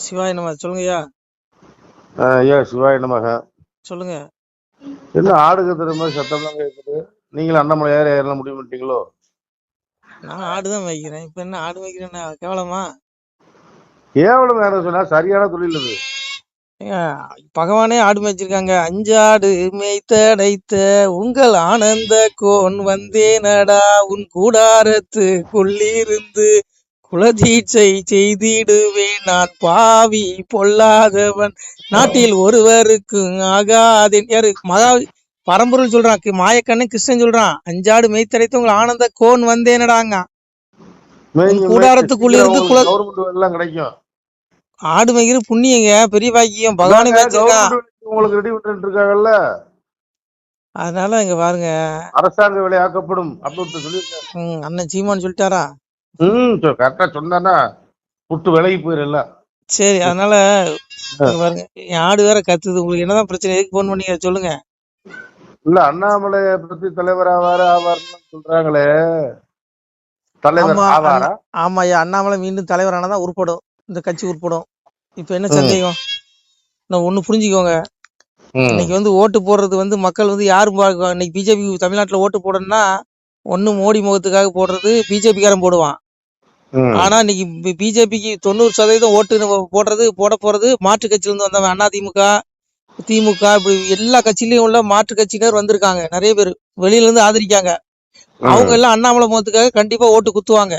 சிவாய நம்ம சொல்லுங்கய்யா. ஐயா சிவாய நமக. சொல்லுங்க. என்ன ஆடு கத்துற மாதிரி சத்தம்லாம் கேட்குது? நீங்களும் அண்ணாமலை ஏறலாம் முடிவு பண்ணிட்டீங்களோ? நான் ஆடுதான் வைக்கிறேன். இப்ப என்ன ஆடு வைக்கிறேன்னா கேவலமா? கேவலம் வேற சொன்னா சரியான தொழில் இது. ஏங்க, பகவானே ஆடு மேய்ச்சிருக்காங்க. 5 ஆடு மேய்த்தடைத்த உங்கள் ஆனந்த கோன் வந்தேனடா உன் கூடாரத்துக்குள்ளிருந்து குலதீட்சை செய்திடுவேன் நான் பாவி பொல்லாதவன் நாட்டில் ஒருவருக்கும் ஆகாதேன். யாரு பரம்பொருள் சொல்றான், மாயக்கண்ணன் கிருஷ்ணன் சொல்றான். 5 ஆடு மேய்த்தடைத்து உங்கள் ஆனந்த கோன் வந்தேனடாங்க. கூடாரத்துக்குள்ள இருந்து கிடைக்கும். ஆடு மேய்க்கிற புண்ணியங்க, பெரிய பாக்கியம். பகவானே மேய்ச்சிருக்கான். உங்களுக்கு ரெடி பண்ணிட்டு இருக்காங்கல்ல, அதனால இங்க பாருங்க, அரசாங்க வேலை ஆக்கப்படும் அப்படின்னு சொல்லியிருக்காங்க. அண்ணன் சீமான் சொல்லிட்டாரா? கரெக்டா சொன்னா புட்டு விலகி போயிடல. சரி, அதனால பாருங்க, என் ஆடு வேற கத்துது. உங்களுக்கு என்னதான் பிரச்சனை? எதுக்கு போன் பண்ணீங்க சொல்லுங்க. இல்ல, அண்ணாமலைய பத்தி தலைவர் ஆவாருன்னு சொல்றாங்களே, தலைவர் ஆவாரா? ஆமா ஐயா, அண்ணாமலை மீண்டும் தலைவர் ஆனாதான் உருப்படும், இந்த கட்சி உருப்படும். இப்ப என்ன சந்தேகம்? நான் ஒண்ணு புரிஞ்சுக்கோங்க. இன்னைக்கு ஓட்டு போடுறது மக்கள் யாரும் இன்னைக்கு பிஜேபி தமிழ்நாட்டுல ஓட்டு போடணும்னா ஒண்ணு மோடி முகத்துக்காக போடுறது, பிஜேபி காரன் போடுவான். ஆனா இன்னைக்கு பிஜேபிக்கு 90% ஓட்டு போட போறது மாற்று கட்சியில இருந்து வந்தவன். அதிமுக, திமுக, இப்படி எல்லா கட்சியிலயும் உள்ள மாற்று கட்சியினர் வந்திருக்காங்க. நிறைய பேர் வெளியில இருந்து ஆதரிக்காங்க. அவங்க எல்லாம் அண்ணாமலை முகத்துக்காக கண்டிப்பா ஓட்டு குத்துவாங்க.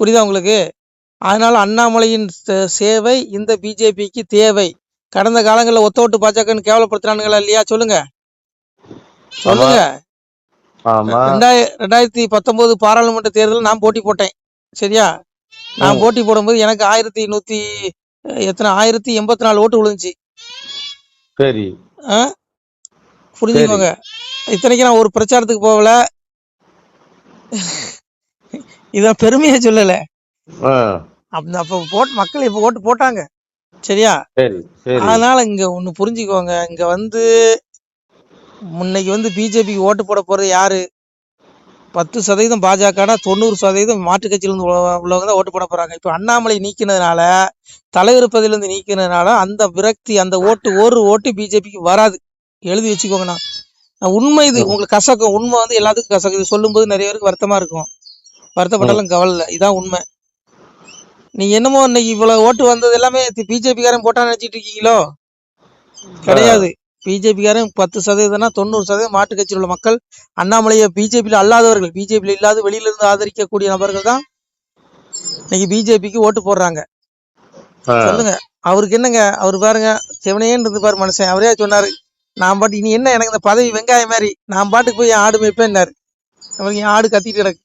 புரியுதா உங்களுக்கு? அதனால அண்ணாமலையின் சேவை இந்த பிஜேபிக்கு தேவை. கடந்த காலங்களில் ஒத்த ஓட்டு பாஜகன்னு கேவலப்படுத்துறானுங்களா இல்லையா? சொல்லுங்க சொல்லுங்க. 2019 பாராளுமன்ற தேர்தலில் நான் போட்டி போட்டேன். சரியா? நான் போட்டி போடும்போது எனக்கு 1184 ஓட்டு விழுந்துச்சு. சரி, புரிஞ்சுக்கோங்க. இத்தனைக்கு நான் ஒரு பிரச்சாரத்துக்கு போகல. இத பெருமையா சொல்லல. அப்ப மக்கள் இப்ப ஓட்டு போட்டாங்க. சரியா? அதனால இங்க ஒண்ணு புரிஞ்சுக்கோங்க. இங்க முன்னைக்கு பிஜேபிக்கு ஓட்டு போட போறது யாரு? 10% பாஜக, 90% மாற்று கட்சியில இருந்து உள்ளவங்க தான் ஓட்டு போட போறாங்க. இப்ப அண்ணாமலை நீக்கினதுனால, தலைவர் பதவியிலிருந்து நீக்கினதுனால அந்த விரக்தி, அந்த ஒரு ஓட்டு பிஜேபிக்கு வராது. எழுதி வச்சுக்கோங்கண்ணா. உண்மை இது. உங்களுக்கு கசக்கும். உண்மை எல்லாத்துக்கும் கசக்குது. சொல்லும் போது நிறைய பேருக்கு வருத்தமா இருக்கும். வருத்தப்பட்டாலும் கவலை. இதான் உண்மை. நீங்க என்னமோ இன்னைக்கு இவ்வளவு ஓட்டு வந்தது எல்லாமே பிஜேபி காரன் போட்டா நினைச்சிட்டு இருக்கீங்களோ? கிடையாது. பிஜேபி காரன் 10%, 90% மாற்று கட்சியில் உள்ள மக்கள், அண்ணாமலையை பிஜேபியில அல்லாதவர்கள், பிஜேபியில இல்லாத வெளியில இருந்து ஆதரிக்கக்கூடிய நபர்கள் தான் இன்னைக்கு பிஜேபிக்கு ஓட்டு போடுறாங்க. சொல்லுங்க, அவருக்கு என்னங்க? அவரு பாருங்க, செவனேன்னு இருந்து பாரு மனுஷன். அவரே சொன்னாரு, நான் பாட்டு இனி என்ன எனக்கு இந்த பதவி வெங்காயம் மாதிரி, நான் பாட்டுக்கு போய் என் ஆடு மேய்ப்பேன்னாரு. அவருக்கு என் ஆடு கத்திட்டு கிடக்கு.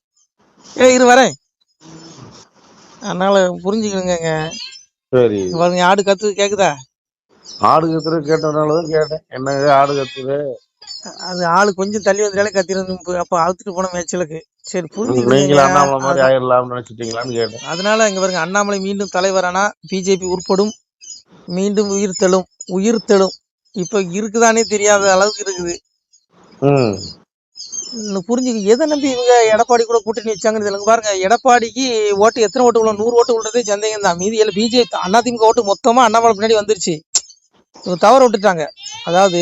இரு வரேன். அதனால புரிஞ்சுக்கணுங்க. பாருங்க, ஆடு கத்து கேக்குதா? ஆடு கத்துறது கேட்டதுனாலதான் கேட்டேன். என்னங்க ஆடு கத்துது? அது ஆளு கொஞ்சம் தள்ளி வந்தாலே கத்திருந்து. அப்ப அழுத்துட்டு போன மேய்ச்சலுக்கு. சரி, புரிஞ்சுக்கணும். அதனால இங்க பாருங்க, அண்ணாமலை மீண்டும் தலைவரானா பிஜேபி உட்படும், மீண்டும் உயிர்த்தெழும். இப்ப இருக்குதானே தெரியாத அளவுக்கு இருக்குது. புரிஞ்சுக்க. எதை நம்பி இவங்க எடப்பாடி கூட கூட்டணி வச்சாங்கன்னு பாருங்க. எடப்பாடிக்கு ஓட்டு எத்தனை ஓட்டு விழும்? 100 ஓட்டு விழுறதே சந்தேகம் தான். மீதி பிஜேபி அதிமுக ஓட்டு மொத்தமா அண்ணாமலை பின்னாடி வந்துருச்சு. இவங்க தவற விட்டுட்டாங்க. அதாவது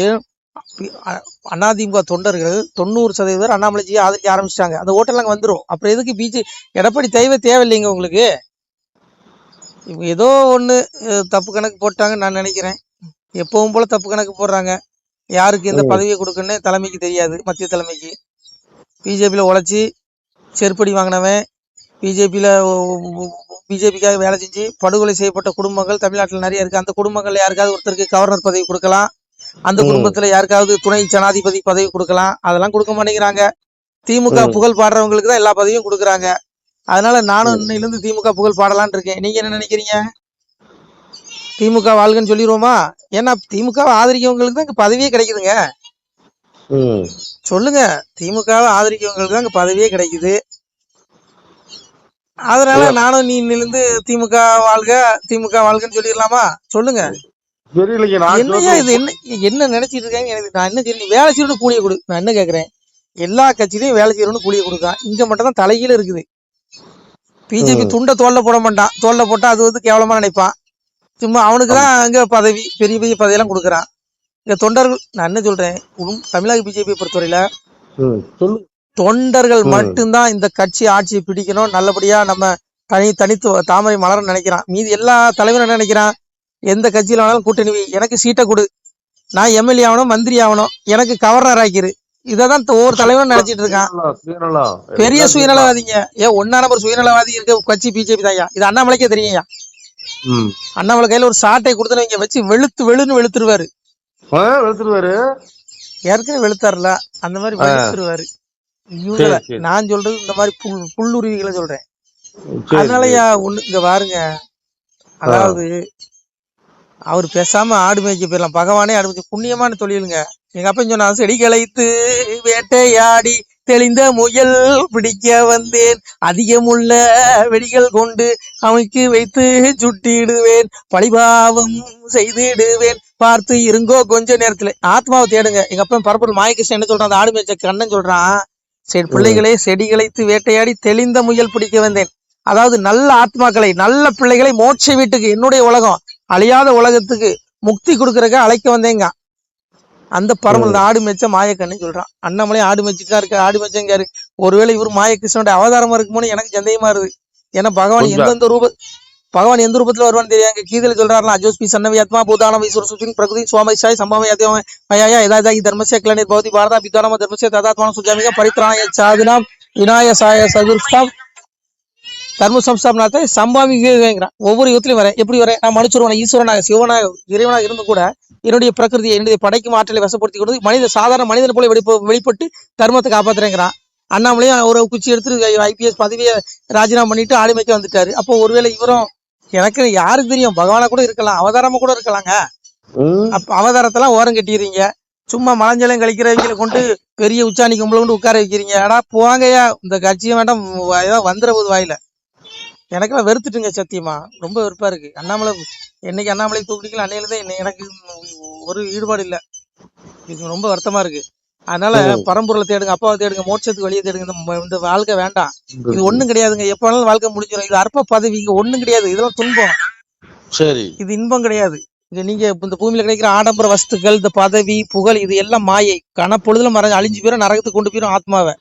அதிமுக தொண்டர்கள் 90% அண்ணாமலைஜியை ஆதரிக்க ஆரம்பிச்சிட்டாங்க. அந்த ஓட்டெல்லாம் வந்துடும். அப்புறம் எதுக்கு எடப்பாடி தேவையில்லைங்க உங்களுக்கு? இவங்க ஏதோ ஒண்ணு தப்பு கணக்கு போட்டாங்கன்னு நான் நினைக்கிறேன். எப்பவும் போல தப்பு கணக்கு போடுறாங்க. யாருக்கு எந்த பதவியை கொடுக்குன்னு தலைமைக்கு தெரியாது. மத்திய தலைமைக்கு பிஜேபியில உழைச்சி செருப்படி வாங்கினவன், பிஜேபிக்காக வேலை செஞ்சு படுகொலை செய்யப்பட்ட குடும்பங்கள் தமிழ்நாட்டில் நிறைய இருக்கு. அந்த குடும்பங்கள் யாருக்காவது ஒருத்தருக்கு கவர்னர் பதவி கொடுக்கலாம். அந்த குடும்பத்துல யாருக்காவது துணை ஜனாதிபதி பதவி கொடுக்கலாம். அதெல்லாம் கொடுக்க மாட்டேங்கிறாங்க. திமுக புகழ் பாடுறவங்களுக்கு தான் எல்லா பதவியும் கொடுக்குறாங்க. அதனால நானும் இன்னையிலிருந்து திமுக புகழ் பாடலான் இருக்கேன். நீங்க என்ன நினைக்கிறீங்க? திமுக வாழ்கன்னு சொல்லிடுவோமா? ஏன்னா திமுக ஆதரிக்கவங்களுக்கு தான் இங்க பதவியே கிடைக்குதுங்க. சொல்லுங்க, திமுகவை ஆதரிக்கவங்களுக்கு தான் இங்க பதவியே கிடைக்குது. அதனால நானும் நீ திமுக வாழ்கன்னு சொல்லிடலாமா? சொல்லுங்க. என்னையா இது? என்ன நினைச்சிட்டு இருக்காங்க எனக்கு? நான் என்ன சரி, வேலை செய்யணும் கூலியை கொடு. நான் என்ன கேக்குறேன்? எல்லா கட்சியிலையும் வேலை செய்யணும்னு கூலியை கொடுக்கான். இங்க மட்டும் தான் தலைகீழ இருக்குது. பிஜேபி துண்டை தோல்ல போட மாட்டான். தோல்ல போட்டா அது கேவலமா நினைப்பான். சும்மா அவனுக்கு தான் அங்க பதவி, பெரிய பெரிய பதவியெல்லாம் கொடுக்குறான். இங்க தொண்டர்கள், நான் என்ன சொல்றேன், தமிழக பிஜேபி பொறுத்தவரையில சொல்லு. தொண்டர்கள் மட்டும்தான் இந்த கட்சி ஆட்சியை பிடிக்கணும், நல்லபடியா நம்ம தனித்து தாமரை மலர்னு நினைக்கிறான். மீதி எல்லா தலைவரும் என்ன நினைக்கிறான், எந்த கட்சியில வேணாலும் கூட்டணி வை, எனக்கு சீட்டை கொடு, நான் எம்எல்ஏ ஆகணும், மந்திரி ஆகணும், எனக்கு கவர்னர் ஆக்கிரு. இதான் ஒவ்வொரு தலைவரும் நினைச்சிட்டு இருக்கான். பெரிய சுயநலவாதிங்க. ஒன்னா நம்பர் சுயநலவாதி இருக்க கட்சி பிஜேபி தான். இது அண்ணாமலைக்கே தெரியும்யா. அண்ணாமலை கையில ஒரு சாட்டை கொடுத்து வச்சு வெளுன்னு வெளுத்துருவாரு. ஏற்கனவே வெளுத்தாருல, அந்த மாதிரி வெளுத்துருவாரு. நான் சொல்றது இந்த மாதிரி புல்லுருவிகளை சொல்றேன். அதனாலயா ஒண்ணு இங்க பாருங்க, அதாவது அவர் பேசாம ஆடு மேய்க்க போயிடலாம். பகவானே ஆடு மேய்க்க புண்ணியமான தொழிலுங்க. எங்க அப்பா சொன்னா, செடி களைத்து வேட்டையாடி தெளிந்த முயல் பிடிக்க வந்தேன், அதிகமுள்ள வெடிகள் கொண்டு அவனுக்கு வைத்து சுட்டிடுவேன், பழிபாவம் செய்திடுவேன், பார்த்து இருங்கோ கொஞ்ச நேரத்துல. ஆத்மாவை தேடுங்க. எங்க அப்பா பரப்பூர் மாயகிருஷ்ணன் என்ன சொல்றான், அந்த ஆடு மேய்ச்ச கண்ணன் சொல்றான், சரி பிள்ளைகளே செடி களைத்து வேட்டையாடி தெளிந்த முயல் பிடிக்க வந்தேன். அதாவது நல்ல ஆத்மாக்களை, நல்ல பிள்ளைகளை மோட்ச வீட்டுக்கு, என்னுடைய உலகம் அழியாத உலகத்துக்கு முக்தி கொடுக்கறக்க அழைக்க வந்தேங்க. அந்த பரமல் ஆடு மேய்ச்ச மாயக்கண்ணு சொல்றான். அண்ணாமலை ஆடு மேய்ச்சிட்டா இருக்க, ஆடு மேய்ச்சங்க. ஒருவேளை இவர் மாயகிருஷ்ணனுடைய அவதாரமா இருக்குமோன்னு எனக்கு சந்தேகமா இருக்குது. ஏன்னா பகவான் எந்த ரூபத்துல வருவான்னு தெரியாங்க. கீதையில சொல்றாருலாம், அஜோஸ்பி சன்னவி ஆத்மா பூதான வைஸ்வர சுத்தின் பிரகிருதி சுவாமைசாய் சம்பாவயா எதாயி தர்மசிய கிளநீர் பவதி பாரதா பித்தானம தர்மசிய ததாத்மான சுஜாமிக பரித்ராணய சாதினாம் விநாய சாய சதுர்ஸ்தாம் தர்ம சம்ஸ்தாபனாத்தை சம்பாவிக்கிறான். ஒவ்வொரு யுகத்திலையும் வரேன். எப்படி வரேன், நான் மனுஷருவன ஈஸ்வரனாக சிவனாக இறைவனாக இருந்து கூட என்னுடைய பிரகிருதியை, என்னுடைய படைக்கும் ஆற்றலை வசப்படுத்தி கொடுத்து சாதாரண மனிதன் போல வெளிப்பட்டு தர்மத்தை காப்பாத்துறேங்கிறான். அண்ணாமலையும் ஒரு குச்சி எடுத்து ஐபிஎஸ் பதவியை ராஜினாமா பண்ணிட்டு ஆளுமைக்கு வந்துட்டாரு. அப்போ ஒருவேளை இவரும், எனக்கு யாருக்கு தெரியும், பகவானா கூட இருக்கலாம், அவதாரமா கூட இருக்கலாங்க. அப்ப அவதாரத்தெல்லாம் ஓரம் கட்டிடுறீங்க. சும்மா மலஞ்சலம் கழிக்கிறவங்களை கொண்டு பெரிய உச்சாணி கும்பல கொண்டு உட்கார வைக்கிறீங்க. ஆனா போவாங்கயா, இந்த கட்சியை வேண்டாம், ஏதாவது வந்துட போது வாயில. எனக்கெல்லாம் வெறுத்துட்டுங்க, சத்தியமா ரொம்ப வெறுப்பா இருக்கு. அண்ணாமலை என்னைக்கு அண்ணாமலை தூக்கிக்கல அன்னையிலதான் எனக்கு ஒரு ஈடுபாடு இல்லை. இது ரொம்ப வருத்தமா இருக்கு. அதனால பரம்பொருளை தேடுங்க, அப்பாவை தேடுங்க, மோட்சத்துக்கு வெளியே தேடுங்க. இந்த வாழ்க்கை வேண்டாம், இது ஒண்ணும் கிடையாதுங்க. எப்ப வேணாலும் வாழ்க்கை முடிஞ்சிடும். இது அற்ப பதவி, இங்க ஒண்ணும் கிடையாது. இதெல்லாம் துன்பம், சரி, இது இன்பம் கிடையாது. இங்க நீங்க இந்த பூமியில கிடைக்கிற ஆடம்பர வஸ்துக்கள், இந்த பதவி புகழ், இது எல்லாம் மாயை. கனப்பொழுதுல மறைஞ்சு அழிஞ்சு போயிடும், நரகத்துக்கு கொண்டு போயிடும் ஆத்மாவை.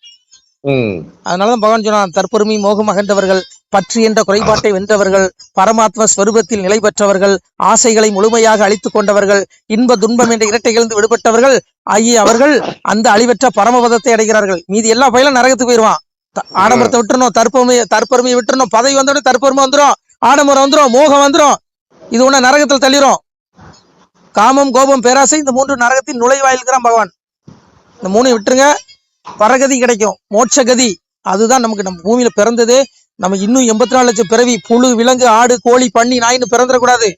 அதனாலதான் பகவான் சொன்னான், தற்பெருமை மோகம் அகன்றவர்கள், பற்று என்ற குறைபாட்டை வென்றவர்கள், பரமாத்ம ஸ்வரூபத்தில் நிலை பெற்றவர்கள், ஆசைகளை முழுமையாக அழித்துக் கொண்டவர்கள், இன்ப துன்பம் என்ற இரட்டைகளிலிருந்து விடுபட்டவர்கள் ஆகிய அவர்கள் அந்த அழிவற்ற பரமபதத்தை அடைகிறார்கள். மீதி எல்லா பயிலும் நரகத்துக்கு போயிடுவான். ஆடம்பரத்தை விட்டுறணும், தற்பெருமையை விட்டுறணும், பதவி வந்தோடனே தற்பெருமை வந்துடும், ஆடம்பரம் வந்துடும், மோகம் வந்துடும், இது ஒண்ணு நரகத்தில் தள்ளிரும். காமம் கோபம் பேராசை, இந்த 3 நரகத்தின் நுழைவாயில்கிறான் பகவான். இந்த 3 விட்டுருங்க, பரகதி கிடைக்கும், மோட்சகதி. அதுதான் நமக்கு. நம்ம பூமியில பிறந்ததே நம்ம இன்னும் 84 லட்சம் பிறவி, புழு விலங்கு ஆடு கோழி பன்னி நாயின்னு பிறந்துடக்கூடாது,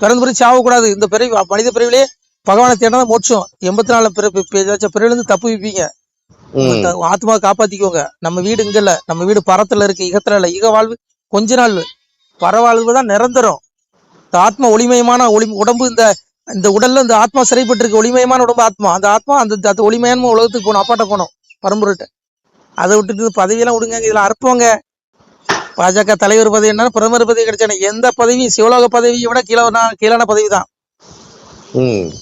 பிறந்த பிறகு சாவக்கூடாது. இந்த பிறவி மனித பிறவிலே பகவானை தேடினா மோட்சம். 84 லட்சம் பிறவிலிருந்து தப்பு வைப்பீங்க. ஆத்மாவை காப்பாத்திக்கோங்க. நம்ம வீடு இங்க இல்ல, நம்ம வீடு பரத்துல இருக்கு, இகத்துல இல்ல. இக வாழ்வு கொஞ்ச நாள், பரவாழ்வு தான் நிரந்தரம். இந்த ஆத்மா ஒளிமயமான உடம்பு, இந்த உடல்ல இந்த ஆத்மா சிறைப்பட்டு இருக்கு, ஒளிமயமான உடம்பு ஆத்மா. அந்த ஆத்மா அந்த ஒளிமயமான உலகத்துக்கு போகணும், அப்பாட்ட போகணும், பரம்பொருள்கிட்ட. அதை விட்டுட்டு பதவியெல்லாம் விடுங்க. இதுல அற்பவங்க. பாஜக தலைவர் பதவி என்ன, பிரதமர் பதவி கிடைச்சானே, எந்த பதவியும் சிவலோக பதவியை விட கீழான பதவி தான்.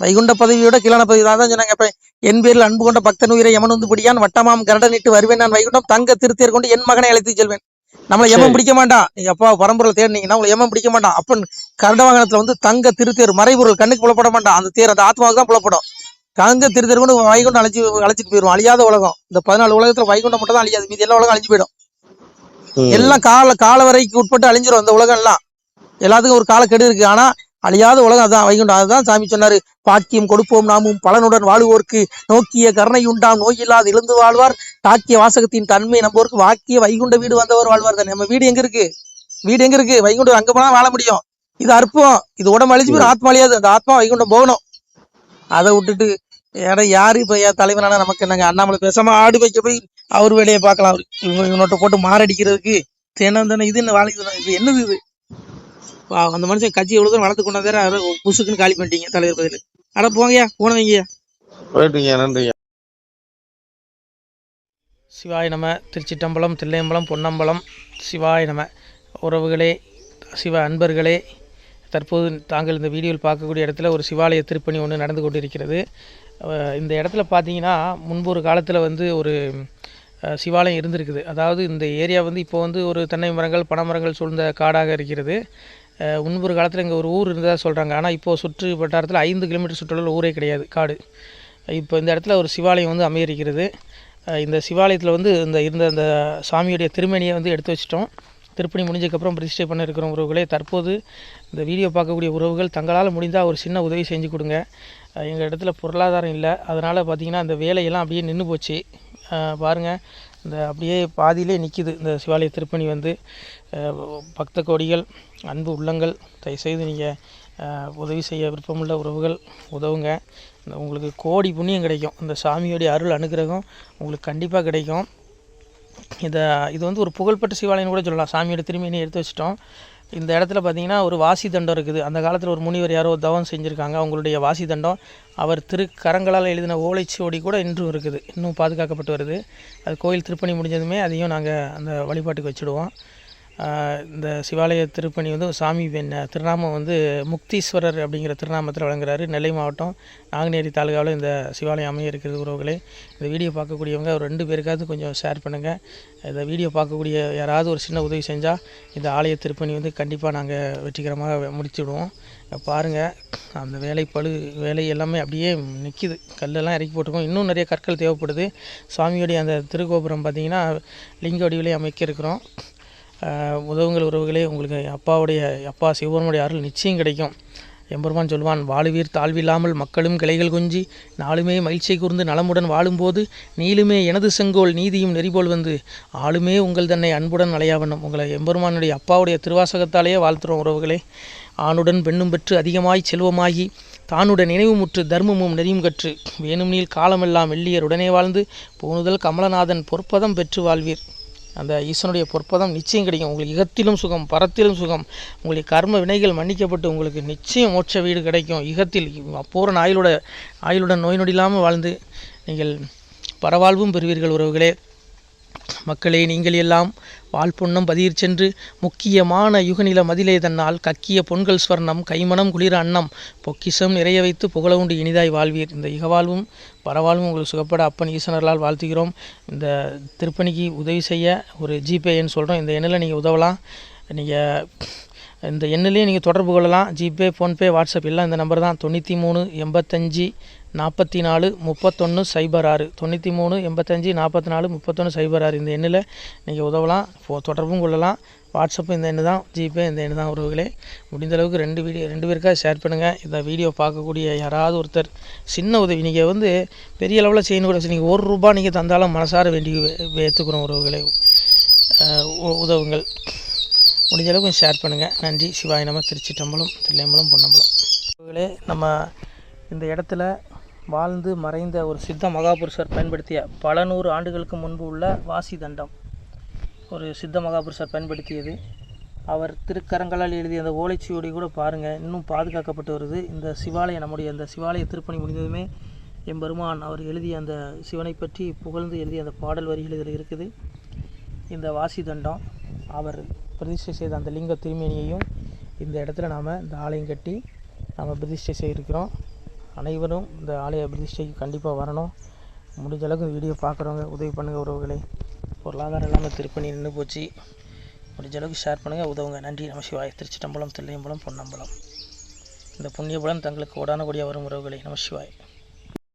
வைகுண்ட பதவியை விட கீழான பதவி தான் சொன்னாங்க. இப்ப என் பேரில் அன்பு கொண்ட பக்தன் உயிரை எமன் வந்து பிடியான், வட்டமாம் கரடனிட்டு வருவேன் நான் வைகுண்டம், தங்க திருத்தேர் கொண்டு என் மகனை அழைத்து செல்வேன். நம்மளை எமன் பிடிக்க மாட்டான். நீங்க அப்பா பரம்பரை தேடினீங்கன்னா உங்களை எமன் பிடிக்க மாட்டான். அப்பன் கரட வாகனத்துல வந்து தங்க திருத்தேர், மறைபொருள், கண்ணுக்கு புலப்பட மாட்டான். அந்த தேர் அந்த ஆத்மாவுக்கு தான் புலப்படும். தங்க திருத்தேர் கொண்டு வைகுண்டம் அழைச்சிட்டு போயிடும். அழியாத உலகம். இந்த 14 உலகத்துல வைகுண்டம் மட்டும் தான் அழியாது, மீதி எல்லா உலகம் அழிஞ்சு போயிடும். எல்லாம் கால வரைக்கு உட்பட்டு அழிஞ்சிரும். அந்த உலகம் எல்லாம் எல்லாத்துக்கும் ஒரு காலக்கெடு இருக்கு. ஆனா அழியாத உலகம் அதான் வைகுண்டம். அதுதான் சாமி சொன்னாரு, பாக்கியம் கொடுப்போம் நாமும் பலனுடன் வாழ்வோர்க்கு, நோக்கிய கருணை உண்டாம் நோயில்லாது இழந்து வாழ்வார், தாக்கிய வாசகத்தின் தன்மை நம்போருக்கு, வாக்கிய வைகுண்ட வீடு வந்தவர் வாழ்வார் தானே. நம்ம வீடு எங்க இருக்கு, வைகுண்டம். அங்க போனா வாழ முடியும். இது அற்பம், இது உடம்பு அழிஞ்சு போயிடும், ஆத்மா அழியாது. அந்த ஆத்மா வைகுண்டம் போகணும். அதை விட்டுட்டு யாரு இப்ப தலைவரான நமக்கு என்னங்க. அண்ணாமலை பேசாம ஆடு வைக்க போய் அவர் வேலையை பார்க்கலாம். அவரு இவனோட்ட போட்டு மாரடிக்கிறதுக்கு தேனந்தானே. இது என்ன வாழ்க்கை, இது என்னது இது? அந்த மனுஷன் கட்சி எவ்வளவு தூரம் வளர்த்து கொண்டாந்து புசுக்குன்னு காலி பண்ணிட்டீங்க தலைவர் பதில். அட போங்கயா, போனவங்கய்யா. நன்றி. சிவாய நம. திருச்சிட்டம்பலம், தில்லையம்பலம், பொன்னம்பலம். சிவாய நம. உறவுகளே, சிவ அன்பர்களே, தற்போது தாங்கள் இந்த வீடியோவில் பார்க்கக்கூடிய இடத்துல ஒரு சிவாலய திருப்பணி ஒன்று நடந்து கொண்டிருக்கிறது. இந்த இடத்துல பார்த்தீங்கன்னா முன்பு ஒரு காலத்தில் வந்து ஒரு சிவாலயம் இருந்திருக்குது. அதாவது இந்த ஏரியா வந்து இப்போ வந்து ஒரு தென்னை மரங்கள் பனை மரங்கள் சூழ்ந்த காடாக இருக்கிறது. முன்பு ஒரு காலத்தில் இங்கே ஒரு ஊர் இருந்ததாக சொல்கிறாங்க. ஆனால் இப்போது சுற்று வட்டாரத்தில் 5 கிலோமீட்டர் சுற்றுலாவில் ஊரே கிடையாது, காடு. இப்போ இந்த இடத்துல ஒரு சிவாலயம் வந்து அமையிருக்கிறது. இந்த சிவாலயத்தில் வந்து இருந்த அந்த சாமியுடைய திருமேனியை வந்து எடுத்து வச்சிட்டோம். திருப்பணி முடிஞ்சதுக்கப்புறம் பிரதிஷ்டை பண்ண இருக்கிற உறவுகளே, தற்போது இந்த வீடியோ பார்க்கக்கூடிய உறவுகள் தங்களால் முடிந்தால் ஒரு சின்ன உதவி செஞ்சு கொடுங்க. எங்கள் இடத்துல பொருளாதாரம் இல்லை, அதனால் பார்த்திங்கன்னா அந்த வேலையெல்லாம் அப்படியே நின்று போச்சு. பாருங்கள், இந்த அப்படியே பாதியிலே நிற்கிது இந்த சிவாலய திருப்பணி வந்து. பக்த கோடிகள், அன்பு உள்ளங்கள், தயவுசெய்து நீங்கள் உதவி செய்ய விருப்பமுள்ள உறவுகள் உதவுங்க. உங்களுக்கு கோடி புண்ணியம் கிடைக்கும். இந்த சாமியோடைய அருள் அனுகிரகம் உங்களுக்கு கண்டிப்பாக கிடைக்கும். இது வந்து ஒரு புகழ்பெற்ற சிவாலயம் கூட சொல்லலாம். சாமியோட திருமேனியை எடுத்து வச்சிட்டோம். இந்த இடத்துல பார்த்திங்கன்னா ஒரு வாசி தண்டம் இருக்குது. அந்த காலத்தில் ஒரு முனிவர் யாரோ தவம் செஞ்சுருக்காங்க. அவங்களுடைய வாசி தண்டம் அவர் திருக்கரங்களால் எழுதின ஓலைச்சுவடி கூட இன்றும் இருக்குது, இன்னும் பாதுகாக்கப்பட்டு வருது. அது கோயில் திருப்பணி முடிஞ்சதுமே அதையும் நாங்கள் அந்த வழிபாட்டுக்கு வச்சுடுவோம். இந்த சிவாலய திருப்பணி வந்து சாமி திருநாமம் வந்து முக்தீஸ்வரர் அப்படிங்கிற திருநாமத்தில் வழங்குறாரு. நெல்லை மாவட்டம் நாங்குநேரி தாலுகாவில் இந்த சிவாலயம் அமைய இருக்கிறது உறவுகளே. இந்த வீடியோ பார்க்கக்கூடியவங்க ஒரு 2 பேருக்காவது கொஞ்சம் ஷேர் பண்ணுங்கள். இந்த வீடியோ பார்க்கக்கூடிய யாராவது ஒரு சின்ன உதவி செஞ்சால் இந்த ஆலய திருப்பணி வந்து கண்டிப்பாக நாங்கள் வெற்றிகரமாக முடிச்சுடுவோம். பாருங்கள், அந்த வேலை எல்லாமே அப்படியே நிற்கிது. கல்லெல்லாம் இறக்கி போட்டிருக்கோம். இன்னும் நிறைய கற்கள் தேவைப்படுது. சுவாமியோடைய அந்த திருக்கோபுரம் பார்த்திங்கன்னா லிங்க வடிவிலே அமைக்க இருக்கிறோம். உதவுங்கள் உறவுகளே. உங்களுக்கு அப்பா சிவபெருமானுடைய அருள் நிச்சயம் கிடைக்கும். எம்பெருமான் சொல்வான், வாழுவீர் தாழ்வில்லாமல் மக்களும் கிளைகள் கொஞ்சி நாளுமே மகிழ்ச்சியை கூர்ந்து நலமுடன் வாழும்போது நீளுமே எனது செங்கோல் நீதியும் நெறிபோல் வந்து ஆளுமே உங்கள் தன்னை அன்புடன் அலையாவண்ணம். உங்களை எம்பெருமானுடைய அப்பாவுடைய திருவாசகத்தாலேயே வாழ்த்துறோம் உறவுகளே. ஆணுடன் பெண்ணும் பெற்று அதிகமாய் செல்வமாகி தானுடன் நினைவுமுற்று தர்மமும் நெறியும் கற்று வேணும்னில் காலமெல்லாம் வெள்ளியருடனே வாழ்ந்து போனுதல் கமலநாதன் பொற்பதம் பெற்று வாழ்வீர். அந்த ஈசனுடைய பொற்பதம் நிச்சயம் கிடைக்கும். உங்களுக்கு இகத்திலும் சுகம், பரத்திலும் சுகம். உங்களுடைய கர்ம வினைகள் மன்னிக்கப்பட்டு உங்களுக்கு நிச்சயம் மோட்ச வீடு கிடைக்கும். இகத்தில் பூரண ஆயுளுடன் நோய் நொடி இல்லாமல் வாழ்ந்து நீங்கள் பரவாழ்வும் பெறுவீர்கள் உறவுகளே. மக்களே, நீங்கள் எல்லாம் வாழ்பொன்னம் பதியிற் சென்று முக்கியமான யுகநில மதிலே தன்னால் கக்கிய பொன்கள் ஸ்வர்ணம் கைமணம் குளிர அன்னம் பொக்கிஷம் நிறைய வைத்து புகழ உண்டு இனிதாய் வாழ்வீர். இந்த இகவாழ்வும் பரவாழ்வும் உங்களுக்கு சுகப்பட அப்பன் ஈசனர்களால் வாழ்த்துகிறோம். இந்த திருப்பணிக்கு உதவி செய்ய ஒரு ஜிபே எண் சொல்கிறோம். இந்த எண்ணில் நீங்கள் உதவலாம். நீங்கள் இந்த எண்ணிலேயே நீங்கள் தொடர்பு கொள்ளலாம். ஜிபே, ஃபோன்பே, வாட்ஸ்அப் எல்லாம் இந்த நம்பர் தான். 93 85 44 31 06 93 85 44 31 06. இந்த எண்ணில் நீங்கள் உதவலாம், தொடர்பும் கொள்ளலாம். வாட்ஸ்அப்பு இந்த எண்ணு தான், ஜிபே இந்த எண்ணு தான் உறவுகளே. முடிந்தளவுக்கு 2 பேருக்காக ஷேர் பண்ணுங்கள். இந்த வீடியோ பார்க்கக்கூடிய யாராவது ஒருத்தர் சின்ன உதவி, நீங்கள் வந்து பெரிய அளவில் செய்யணும் கூட, நீங்கள் ₹1 நீங்கள் தந்தாலும் மனசார வேண்டி ஏற்றுக்கிறோம் உறவுகளே. உதவுங்கள். முடிஞ்ச அளவுக்கு கொஞ்சம் ஷேர் பண்ணுங்கள். நன்றி. சிவாய நம. திருச்சிற்றம்பலம், தில்லையம்பலம், பொன்னம்பலம். உறவுகளே, நம்ம இந்த இடத்துல வாழ்ந்து மறைந்த ஒரு சித்த மகாபுருஷர் பயன்படுத்திய பல 100 ஆண்டுகளுக்கு முன்பு உள்ள வாசி தண்டம் ஒரு சித்த மகாபுருஷர் பயன்படுத்தியது. அவர் திருக்கரங்களால் எழுதிய அந்த ஓலைச்சுவடி கூட பாருங்கள், இன்னும் பாதுகாக்கப்பட்டு வருது. இந்த சிவாலயம், நம்முடைய அந்த சிவாலய திருப்பணி முடிந்ததுமே எம்பெருமான் அவர் எழுதிய அந்த சிவனை பற்றி புகழ்ந்து எழுதிய அந்த பாடல் வரிகள் இதில் இருக்குது. இந்த வாசி தண்டம் அவர் பிரதிஷ்டை செய்த அந்த லிங்க திருமேனியையும் இந்த இடத்துல நாம் இந்த ஆலயம் கட்டி நாம் பிரதிஷ்டை செய்திருக்கிறோம். அனைவரும் இந்த ஆலய பிரதிஷ்டைக்கு கண்டிப்பாக வரணும். முடிஞ்ச அளவுக்கு வீடியோ பார்க்குறவங்க உதவி பண்ணுங்கள் உறவுகளை. பொருளாதாரம் இல்லாமல் திருப்பணி நின்று போச்சு. முடிஞ்ச அளவுக்கு ஷேர் பண்ணுங்கள், உதவுங்க. நன்றி. நம சிவாய. திருச்சிற்றம்பலம், தில்லையம்பலம், பொன்னம்பலம். இந்த புண்ணிய பலன் தங்களுக்கு கோடான கோடியாக வரும் உறவுகளை. நம சிவாய.